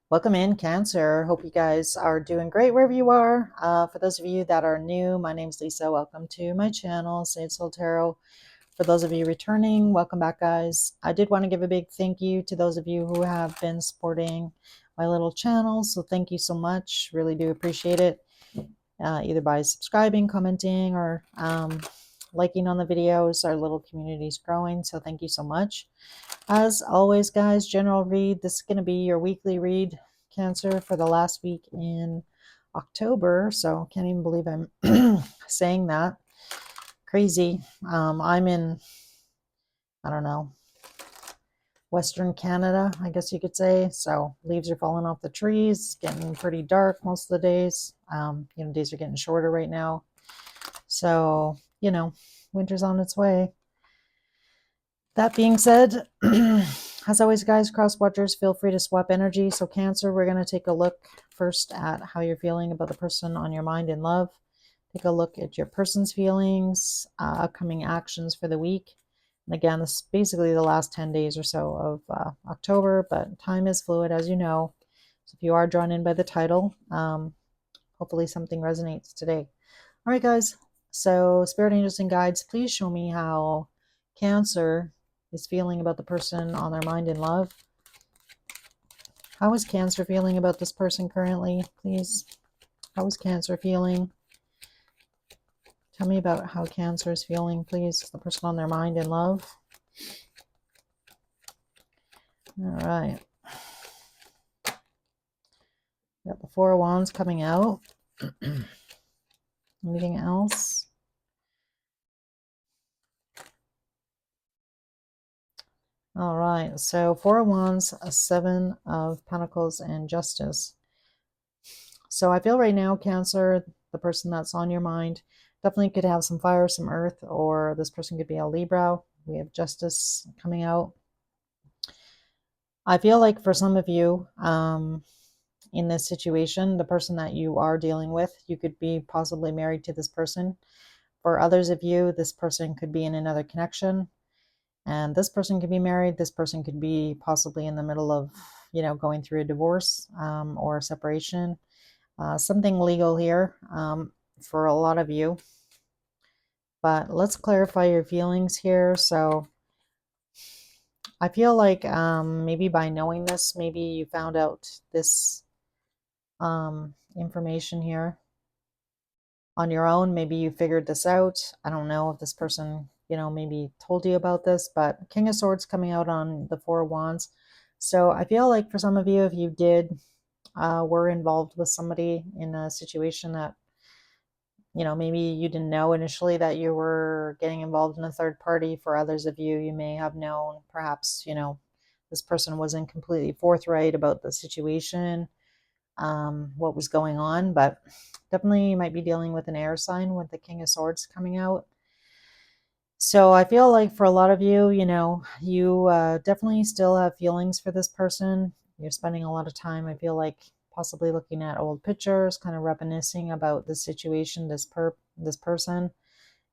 Welcome in, Cancer. Hope you guys are doing great wherever you are. For those of you that are new, my name's Lisa. Welcome to my channel, Sage Soul Tarot. For those of you returning, welcome back, guys. I did want to give a big thank you to those of you who have been supporting my little channel. So thank you so much. Really do appreciate it. Either by subscribing, commenting, or liking on the videos. Our little community is growing. So thank you so much. As always, guys, general read. This is going to be your weekly read, Cancer, for the last week in October. So can't even believe I'm saying that. Crazy. I'm in, I don't know, Western Canada, I guess you could say. So leaves are falling off the trees, getting pretty dark most of the days. Days are getting shorter right now. So, winter's on its way. That being said, as always, guys, cross watchers, feel free to swap energy. So Cancer, we're going to take a look first at how you're feeling about the person on your mind in love. Take a look at your person's feelings, upcoming actions for the week. And again, this is basically the last 10 days or so of October, but time is fluid, as you know. So if you are drawn in by the title, hopefully something resonates today. All right, guys. So spirit angels and guides, please show me how Cancer is feeling about the person on their mind in love. How is Cancer feeling about this person currently, please? How is Cancer feeling? Tell me about how Cancer is feeling, please. The person on their mind in love. All right. Got the Four of Wands coming out. Anything else? All right. So Four of Wands, a Seven of Pentacles, and Justice. So I feel right now, Cancer, the person that's on your mind, definitely could have some fire, some earth, or this person could be a Libra. We have Justice coming out. I feel like for some of you, in this situation, the person that you are dealing with, you could be possibly married to this person. For others of you, this person could be in another connection, and this person could be married. This person could be possibly in the middle of, going through a divorce or a separation. Something legal here for a lot of you. But let's clarify your feelings here. So I feel like maybe by knowing this, maybe you found out this information here on your own. Maybe you figured this out. I don't know if this person, maybe told you about this, but King of Swords coming out on the Four of Wands. So I feel like for some of you, if you did were involved with somebody in a situation that, maybe you didn't know initially that you were getting involved in a third party. For others of you, you may have known, perhaps, this person wasn't completely forthright about the situation, what was going on, but definitely you might be dealing with an air sign with the King of Swords coming out. So I feel like for a lot of you, you definitely still have feelings for this person. You're spending a lot of time, I feel like, possibly looking at old pictures, kind of reminiscing about the situation, this person.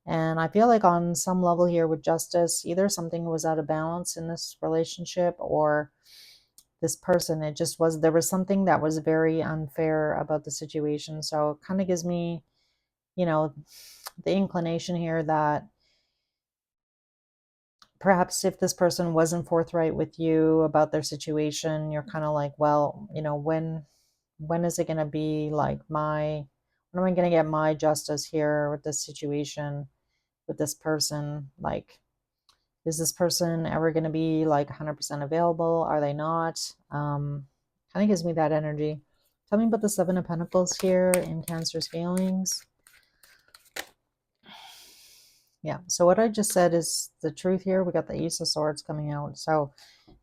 And I feel like on some level here with Justice, either something was out of balance in this relationship, or this person, there was something that was very unfair about the situation. So it kind of gives me, the inclination here that perhaps if this person wasn't forthright with you about their situation, you're kind of like, well, when is it going to be like when am I going to get my justice here with this situation, with this person? Like, is this person ever going to be like 100% available? Are they not? Kind of gives me that energy. Tell me about the Seven of Pentacles here in Cancer's feelings. Yeah, so what I just said is the truth here. We got the Ace of Swords coming out. So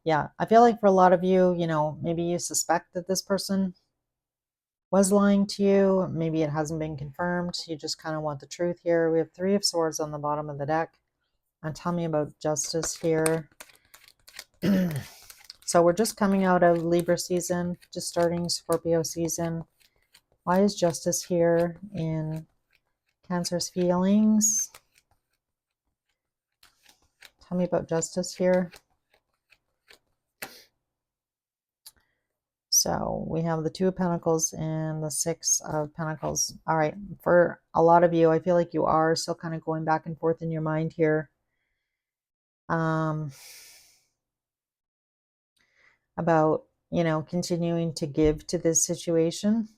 yeah, I feel like for a lot of you, maybe you suspect that this person was lying to you. Maybe it hasn't been confirmed. You just kind of want the truth here. We have Three of Swords on the bottom of the deck. And tell me about Justice here. So we're just coming out of Libra season, just starting Scorpio season. Why is Justice here in Cancer's feelings? Tell me about Justice here. So we have the Two of Pentacles and the Six of Pentacles. All right, for a lot of you, I feel like you are still kind of going back and forth in your mind here. About, continuing to give to this situation.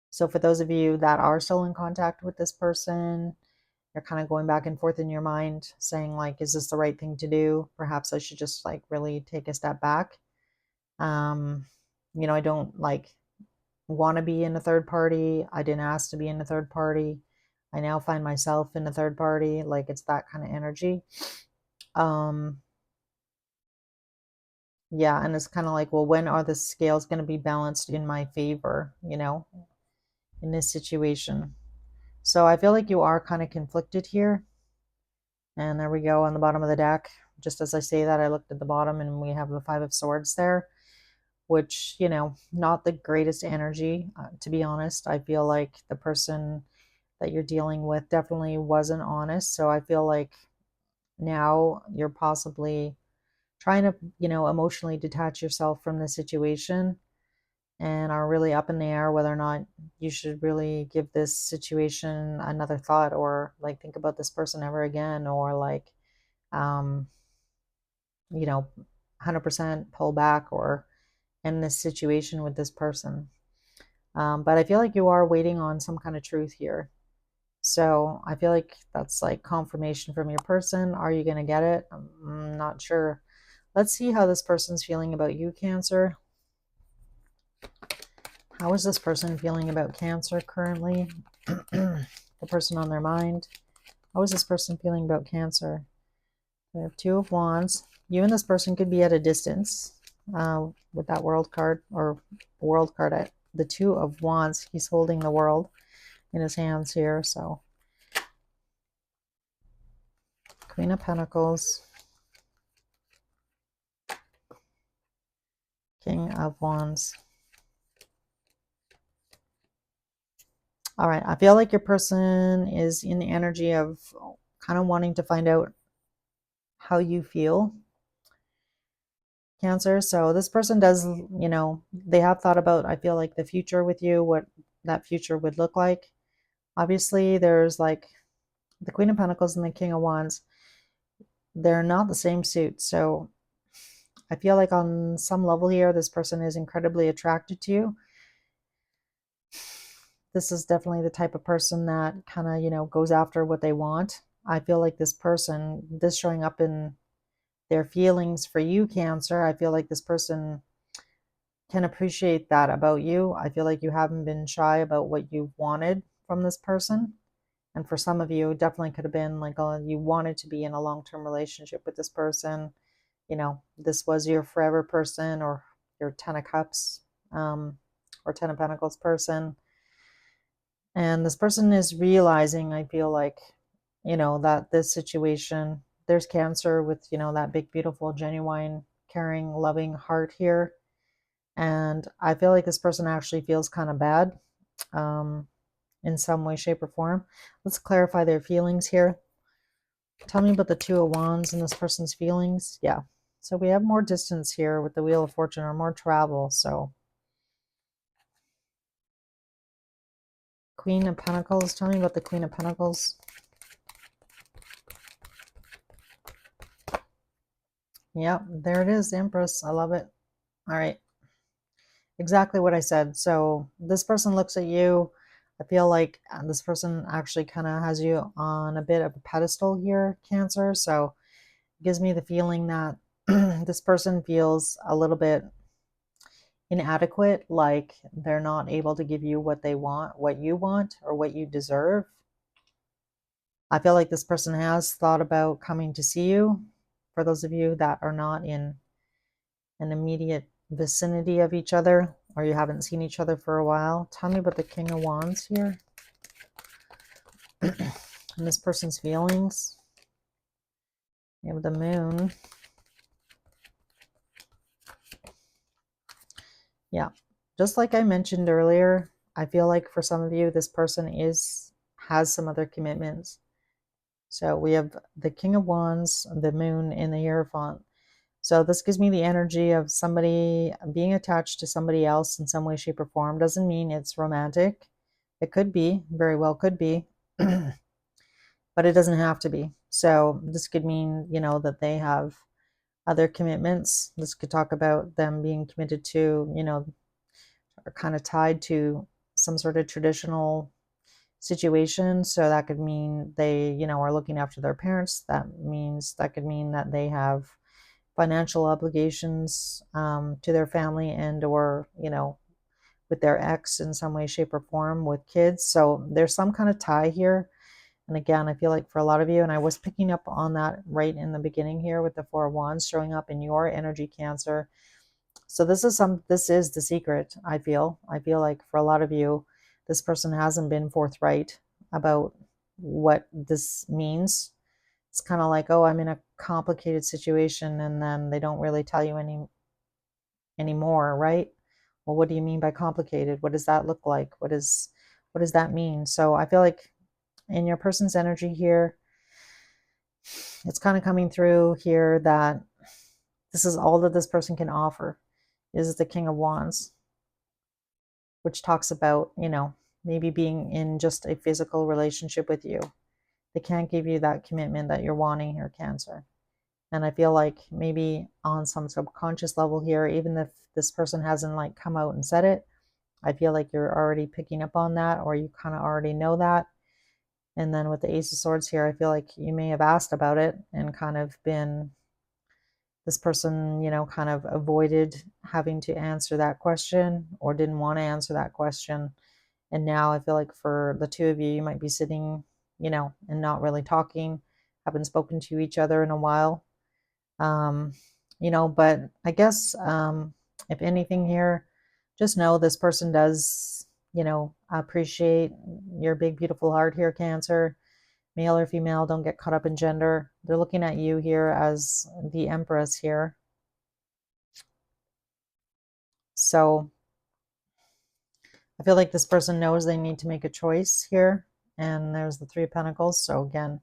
So for those of you that are still in contact with this person, you're kind of going back and forth in your mind saying like, is this the right thing to do? Perhaps I should just like really take a step back. I don't like want to be in a third party. I didn't ask to be in a third party. I now find myself in a third party. Like it's that kind of energy. Yeah, and it's kind of like, well, when are the scales going to be balanced in my favor, in this situation? So I feel like you are kind of conflicted here. And there we go on the bottom of the deck. Just as I say that, I looked at the bottom and we have the Five of Swords there, which, not the greatest energy, to be honest. I feel like the person that you're dealing with definitely wasn't honest. So I feel like now you're possibly trying to, emotionally detach yourself from the situation and are really up in the air whether or not you should really give this situation another thought or like think about this person ever again or like, um, 100% pull back or end this situation with this person. But I feel like you are waiting on some kind of truth here. So I feel like that's like confirmation from your person. Are you going to get it? I'm not sure. Let's see how this person's feeling about you, Cancer. How is this person feeling about Cancer currently? The person on their mind. How is this person feeling about Cancer? We have Two of Wands. You and this person could be at a distance with that World card or World card at the Two of Wands. He's holding the world in his hands here. So Queen of Pentacles. King of Wands. All right, I feel like your person is in the energy of kind of wanting to find out how you feel, Cancer. So this person does, they have thought about, I feel like, the future with you, what that future would look like. Obviously, there's like the Queen of Pentacles and the King of Wands. They're not the same suit. So I feel like on some level here, this person is incredibly attracted to you. This is definitely the type of person that kind of, goes after what they want. I feel like this person, this showing up in their feelings for you, Cancer, I feel like this person can appreciate that about you. I feel like you haven't been shy about what you wanted from this person. And for some of you, it definitely could have been like you wanted to be in a long-term relationship with this person. This was your forever person or your Ten of Cups or Ten of Pentacles person. And this person is realizing, I feel like, that this situation, there's Cancer with, that big, beautiful, genuine, caring, loving heart here. And I feel like this person actually feels kind of bad in some way, shape, or form. Let's clarify their feelings here. Tell me about the Two of Wands and this person's feelings. Yeah. So we have more distance here with the Wheel of Fortune or more travel. So Queen of Pentacles. Tell me about the Queen of Pentacles. Yep, there it is, Empress. I love it. All right. Exactly what I said. So this person looks at you. I feel like this person actually kind of has you on a bit of a pedestal here, Cancer. So it gives me the feeling that this person feels a little bit inadequate, like they're not able to give you what they want, what you want, or what you deserve. I feel like this person has thought about coming to see you. For those of you that are not in an immediate vicinity of each other, or you haven't seen each other for a while, tell me about the King of Wands here. And this person's feelings. You have the Moon. Yeah, just like I mentioned earlier, I feel like for some of you, this person has some other commitments. So we have the King of Wands, the Moon, and the Hierophant. So this gives me the energy of somebody being attached to somebody else in some way, shape, or form. Doesn't mean it's romantic. It could be, very well could be, but it doesn't have to be. So this could mean, that they have other commitments. This could talk about them being committed to, are kind of tied to some sort of traditional situation. So that could mean they, are looking after their parents. That could mean that they have financial obligations to their family and or, with their ex in some way, shape, or form with kids. So there's some kind of tie here. And again, I feel like for a lot of you, and I was picking up on that right in the beginning here with the Four of Wands showing up in your energy, Cancer. So this is the secret, I feel. I feel like for a lot of you, this person hasn't been forthright about what this means. It's kind of like, oh, I'm in a complicated situation, and then they don't really tell you anymore, right? Well, what do you mean by complicated? What does that look like? What does that mean? So I feel like in your person's energy here, it's kind of coming through here that this is all that this person can offer is the King of Wands, which talks about, maybe being in just a physical relationship with you. They can't give you that commitment that you're wanting here, Cancer. And I feel like maybe on some subconscious level here, even if this person hasn't like come out and said it, I feel like you're already picking up on that, or you kind of already know that. And then with the Ace of Swords here, I feel like you may have asked about it and kind of been, this person, kind of avoided having to answer that question or didn't want to answer that question. And now I feel like for the two of you, you might be sitting, and not really talking, haven't spoken to each other in a while. But I guess if anything here, just know this person does, appreciate your big, beautiful heart here, Cancer. Male or female, don't get caught up in gender. They're looking at you here as the Empress here. So I feel like this person knows they need to make a choice here. And there's the Three of Pentacles. So again,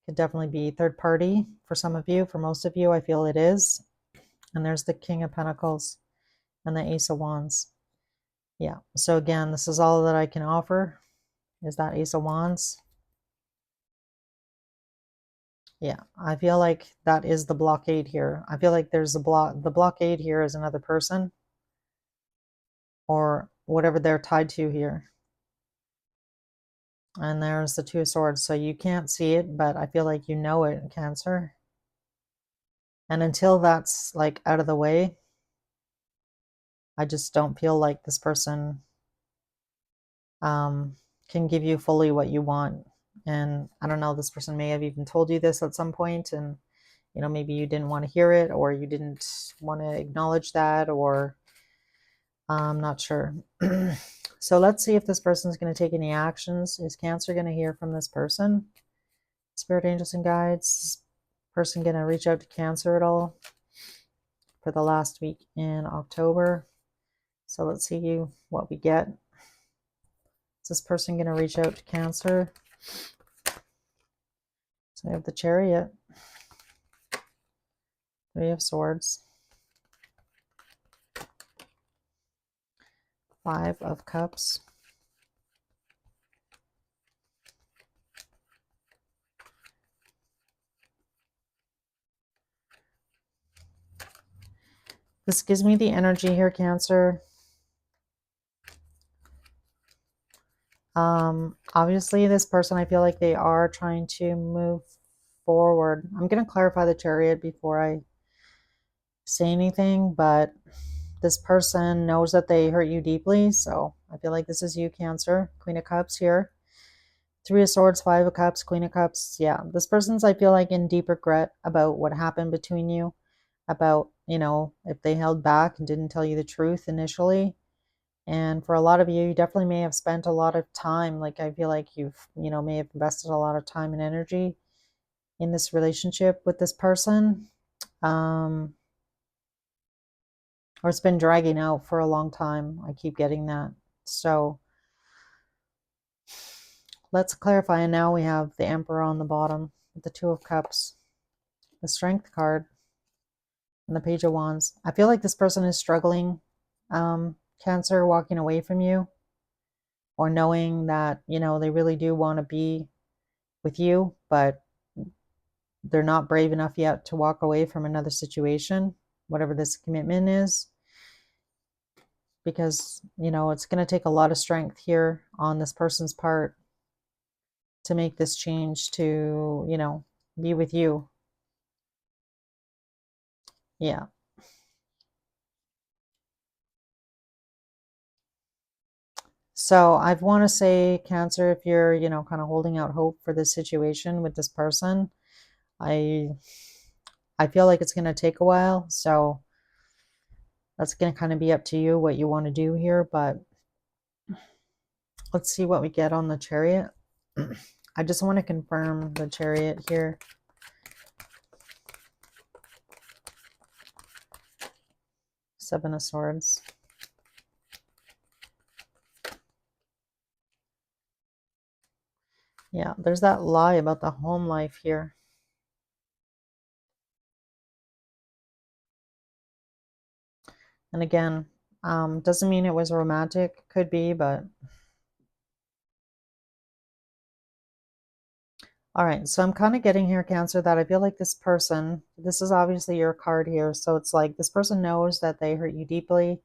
could definitely be third party for some of you. For most of you, I feel it is. And there's the King of Pentacles and the Ace of Wands. Yeah. So again, this is all that I can offer is that Ace of Wands. Yeah. I feel like that is the blockade here. I feel like there's the blockade here is another person or whatever they're tied to here. And there's the Two of Swords. So you can't see it, but I feel like you know it, Cancer. And until that's like out of the way, I just don't feel like this person can give you fully what you want. And I don't know, this person may have even told you this at some point, and maybe you didn't want to hear it, or you didn't want to acknowledge that, or I'm not sure. So let's see if this person is going to take any actions. Is Cancer going to hear from this person? Spirit, angels, and guides. Is person going to reach out to Cancer at all for the last week in October? So let's see what we get. Is this person going to reach out to Cancer? So we have the Chariot, Three of Swords, Five of Cups, this gives me the energy here, Cancer. Obviously, this person, I feel like they are trying to move forward. I'm going to clarify the Chariot before I say anything, but this person knows that they hurt you deeply. So I feel like this is you, Cancer. Queen of Cups here. Three of Swords, Five of Cups, Queen of Cups. Yeah, this person's, I feel like, in deep regret about what happened between you, about, if they held back and didn't tell you the truth initially. And for a lot of you, you definitely may have spent a lot of time. Like, I feel like you've, may have invested a lot of time and energy in this relationship with this person. Or it's been dragging out for a long time. I keep getting that. So let's clarify. And now we have the Emperor on the bottom with the Two of Cups, the Strength card, And the Page of Wands. I feel like this person is struggling, Cancer, walking away from you, or knowing that, they really do want to be with you, but they're not brave enough yet to walk away from another situation, whatever this commitment is, because, it's going to take a lot of strength here on this person's part to make this change to, be with you. Yeah. So I want to say, Cancer, if you're, kind of holding out hope for this situation with this person, I I feel like it's going to take a while. So that's going to kind of be up to you what you want to do here, but let's see what we get on the Chariot. I just want to confirm the Chariot here. Seven of Swords. Yeah, there's that lie about the home life here. And again, doesn't mean it was romantic. Could be, but... All right, so I'm kind of getting here, Cancer, that I feel like this person, this is obviously your card here, so it's like this person knows that they hurt you deeply.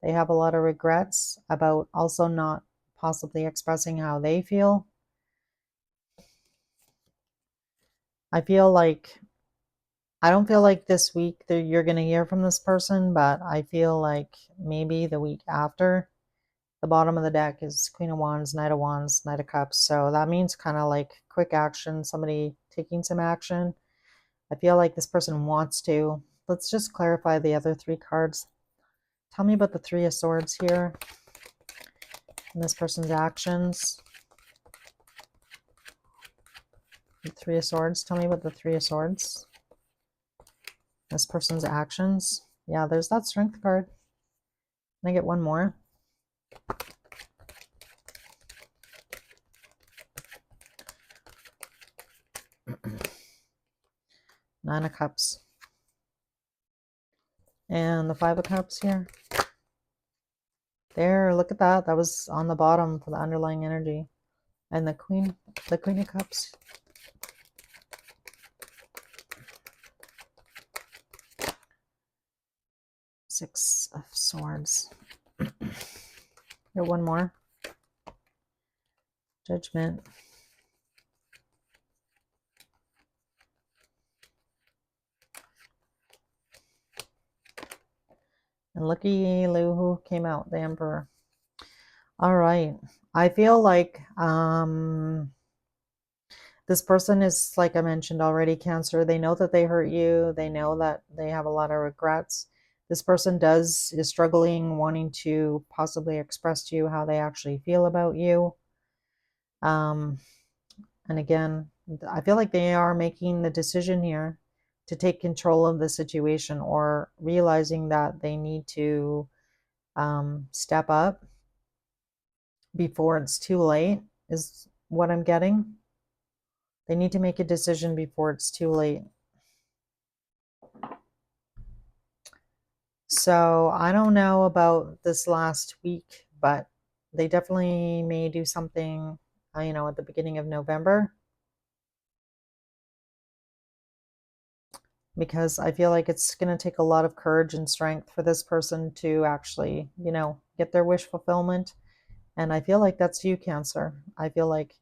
They have a lot of regrets about also not possibly expressing how they feel. I feel like, I don't feel like this week that you're going to hear from this person, but I feel like maybe the week after. The bottom of the deck is Queen of Wands, Knight of Wands, Knight of Cups. So that means kind of like quick action, somebody taking some action. I feel like this person wants to. Let's just clarify the other three cards. Tell me about the Three of Swords here and this person's actions. The Three of Swords. Tell me about the Three of Swords. This person's actions. Yeah, there's that Strength card. Can I get one more? Nine of Cups. And the Five of Cups here. There, look at that. That was on the bottom for the underlying energy. And the Queen of Cups. Six of Swords. Here, one more. Judgment. And looky Lou who came out, the Emperor. All right. I feel like this person is, like I mentioned already, Cancer. They know that they hurt you. They know that they have a lot of regrets. This person is struggling, wanting to possibly express to you how they actually feel about you. And again, I feel like they are making the decision here to take control of the situation, or realizing that they need to step up before it's too late, is what I'm getting. They need to make a decision before it's too late. So I don't know about this last week, but they definitely may do something, at the beginning of November. Because I feel like it's going to take a lot of courage and strength for this person to actually, get their wish fulfillment. And I feel like that's you, Cancer. I feel like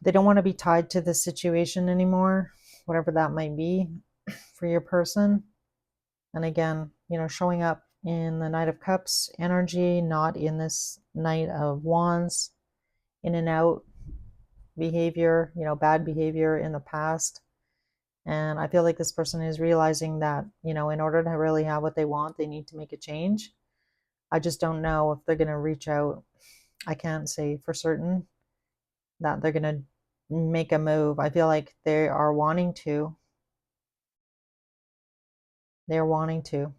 they don't want to be tied to this situation anymore, whatever that might be for your person. And again, showing up in the Knight of Cups energy, not in this Knight of Wands, in and out behavior, bad behavior in the past. And I feel like this person is realizing that, in order to really have what they want, they need to make a change. I just don't know if they're going to reach out. I can't say for certain that they're going to make a move. I feel like they are wanting to. They're wanting to.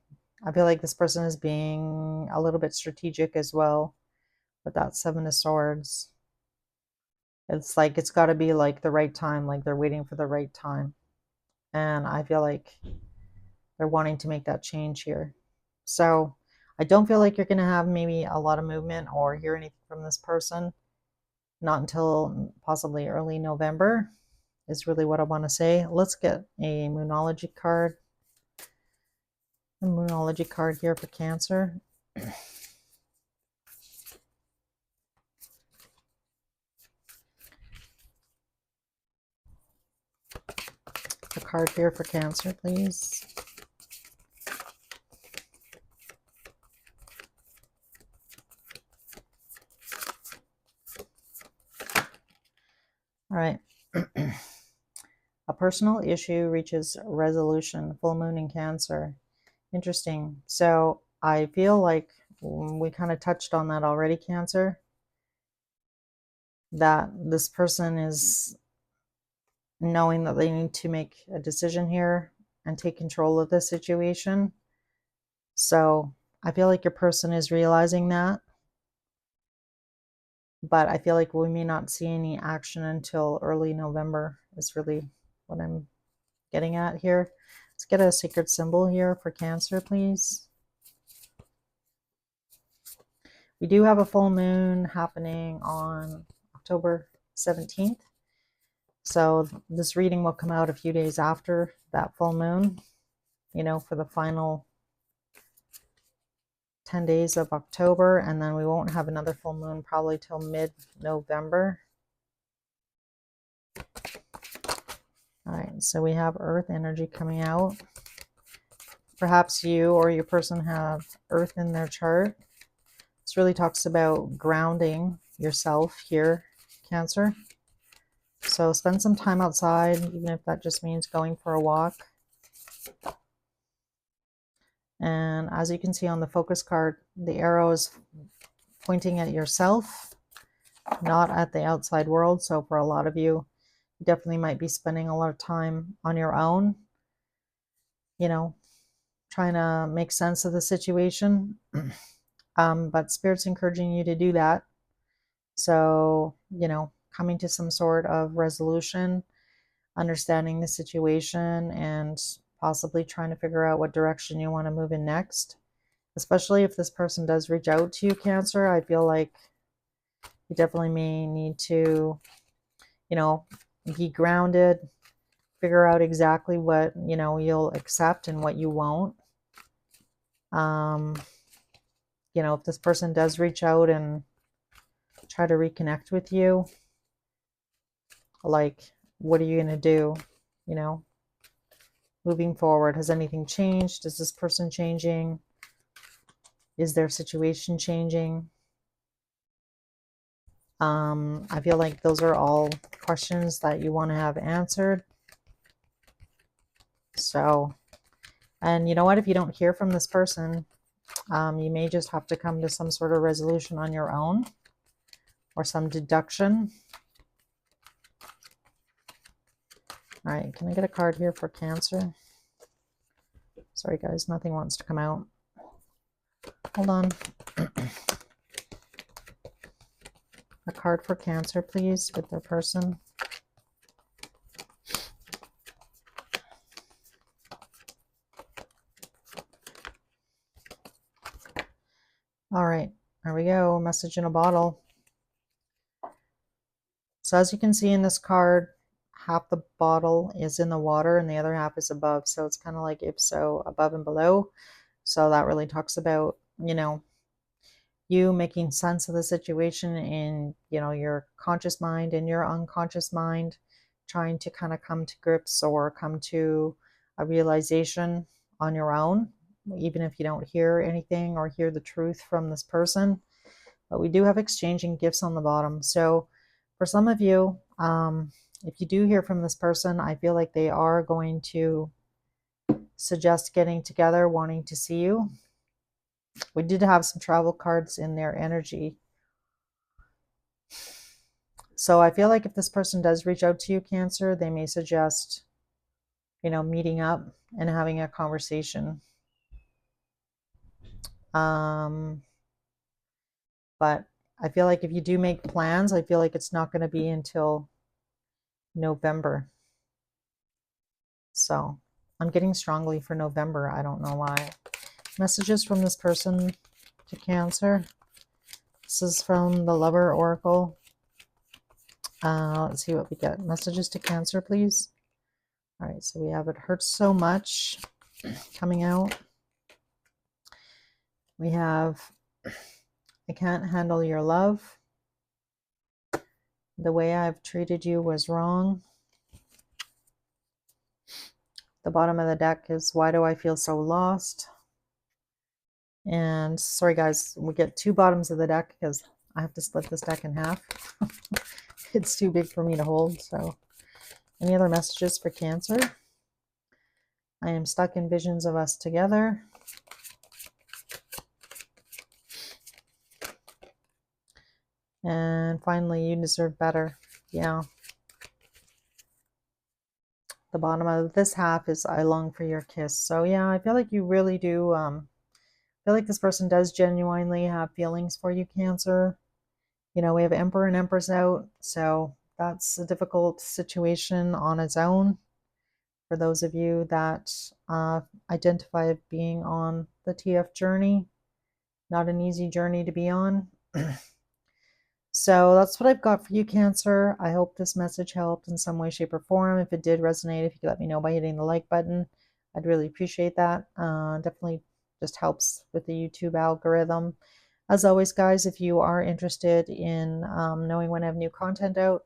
I feel like this person is being a little bit strategic as well with that Seven of Swords. It's like it's got to be like the right time, like they're waiting for the right time. And I feel like They're wanting to make that change here. So I don't feel like you're going to have maybe a lot of movement or hear anything from this person. Not until possibly early November is really what I want to say. Let's get a Moonology card. A Moonology card here for Cancer. A card here for Cancer, please. All right. A personal issue reaches resolution. Full moon in Cancer. Interesting. So I feel like we kind of touched on that already, Cancer, that this person is knowing that they need to make a decision here and take control of the situation. So I feel like your person is realizing that, but I feel like we may not see any action until early November is really what I'm getting at here. Let's get a sacred symbol here for Cancer, please. We do have a full moon happening on October 17th. So this reading will come out a few days after that full moon, you know, for the final 10 days of October, and then we won't have another full moon probably till mid-November. All right, so we have Earth energy coming out. Perhaps you or your person have Earth in their chart. This really talks about grounding yourself here, Cancer. So spend some time outside, even if that just means going for a walk. And as you can see on the focus card, the arrow is pointing at yourself, not at the outside world. So for a lot of you, you definitely might be spending a lot of time on your own, you know, trying to make sense of the situation. But Spirit's encouraging you to do that. So, you know, coming to some sort of resolution, understanding the situation, and possibly trying to figure out what direction you want to move in next. Especially if this person does reach out to you, Cancer, I feel like you definitely may need to, you know, be grounded, figure out exactly what, you know, you'll accept and what you won't. You know, if this person does reach out and try to reconnect with you, like, what are you going to do, you know, moving forward? Has anything changed? Is this person changing? Is their situation changing? I feel like those are all questions that you want to have answered. So, and you know what? If you don't hear from this person, you may just have to come to some sort of resolution on your own or some deduction. All right, can I get a card here for Cancer? Sorry, guys, nothing wants to come out. Hold on. A card for Cancer, please, with their person. All right, there we go. Message in a bottle. So as you can see in this card, half the bottle is in the water and the other half is above. So it's kind of like if so, above and below. So that really talks about, you know, you making sense of the situation in, you know, your conscious mind and your unconscious mind, trying to kind of come to grips or come to a realization on your own, even if you don't hear anything or hear the truth from this person. But we do have exchanging gifts on the bottom. So for some of you, if you do hear from this person, I feel like they are going to suggest getting together, wanting to see you. We did have some travel cards in their energy. So I feel like if this person does reach out to you, Cancer, they may suggest, you know, meeting up and having a conversation. But I feel like if you do make plans, I feel like it's not going to be until November. So I'm getting strongly for November. I don't know why. Messages from this person to Cancer. This is from the Lover Oracle. Let's see what we get. Messages to Cancer, please. All right, so we have it hurts so much coming out. We have I can't handle your love. The way I've treated you was wrong. The bottom of the deck is why do I feel so lost? And sorry guys, we get two bottoms of the deck because I have to split this deck in half. It's too big for me to hold. So any other messages for Cancer? I am stuck in visions of us together. And finally, you deserve better. Yeah. The bottom of this half is I long for your kiss. So yeah, I feel like you really do. Feel like this person does genuinely have feelings for you, Cancer. You know, we have Emperor and Empress out, so that's a difficult situation on its own for those of you that identify being on the TF journey. Not an easy journey to be on. So that's what I've got for you, Cancer. I hope this message helped in some way, shape, or form. If it did resonate, if you could let me know by hitting the like button, I'd really appreciate that. Definitely just helps with the YouTube algorithm. As always, guys, if you are interested in knowing when I have new content out,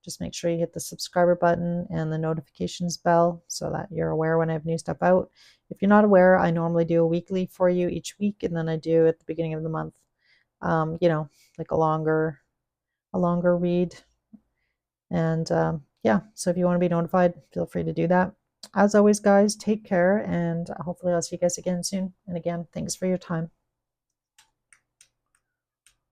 just make sure you hit the subscriber button and the notifications bell so that you're aware when I have new stuff out. If you're not aware, I normally do a weekly for you each week, and then I do at the beginning of the month, you know, like a longer read. And yeah, so if you want to be notified, feel free to do that. As always, guys, take care, and hopefully I'll see you guys again soon. And again, thanks for your time.